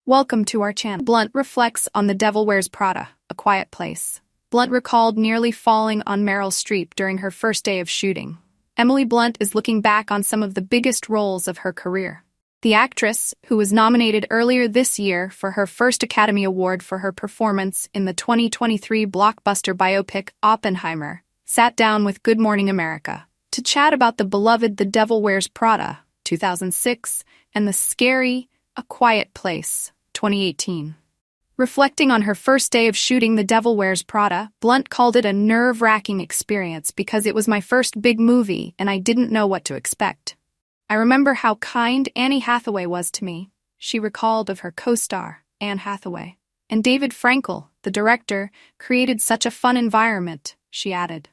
Welcome to our channel. Blunt reflects on The Devil Wears Prada, A Quiet Place. Blunt recalled nearly falling on Meryl Streep during her first day of shooting. Emily Blunt is looking back on some of the biggest roles of her career. The actress, who was nominated earlier this year for her first Academy Award for her performance in the 2023 blockbuster biopic Oppenheimer, sat down with Good Morning America to chat about the beloved The Devil Wears Prada, 2006, and the scary A Quiet Place, 2018. Reflecting on her first day of shooting The Devil Wears Prada, Blunt called it a nerve-wracking experience because it was my first big movie and I didn't know what to expect. I remember how kind Annie Hathaway was to me, she recalled of her co-star, Anne Hathaway. And David Frankel, the director, created such a fun environment, she added.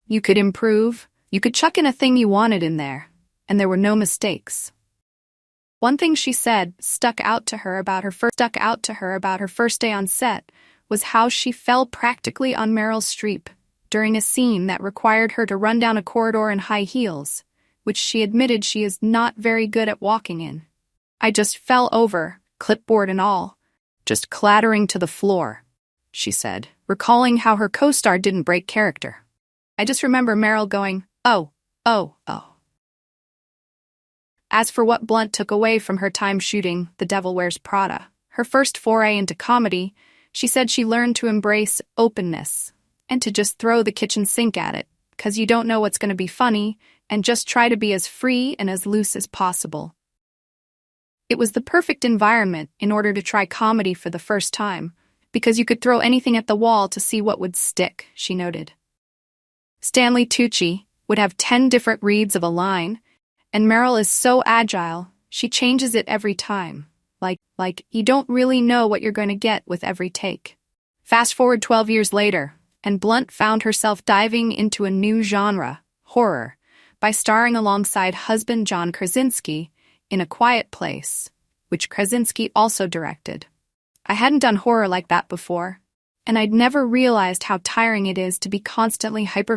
You could improve, you could chuck in a thing you wanted in there, and there were no mistakes. One thing she said stuck out to her about her first day on set was how she fell practically on Meryl Streep during a scene that required her to run down a corridor in high heels, which she admitted she is not very good at walking in. I just fell over, clipboard and all, just clattering to the floor, she said, recalling how her co-star didn't break character. I just remember Meryl going, oh. As for what Blunt took away from her time shooting The Devil Wears Prada, her first foray into comedy, she said she learned to embrace openness and to just throw the kitchen sink at it, because you don't know what's going to be funny, and just try to be as free and as loose as possible. It was the perfect environment in order to try comedy for the first time, because you could throw anything at the wall to see what would stick, she noted. Stanley Tucci would have 10 different reads of a line, and Meryl is so agile, she changes it every time. Like you don't really know what you're going to get with every take. Fast forward 12 years later, and Blunt found herself diving into a new genre, horror, by starring alongside husband John Krasinski in A Quiet Place, which Krasinski also directed. I hadn't done horror like that before, and I'd never realized how tiring it is to be constantly hyper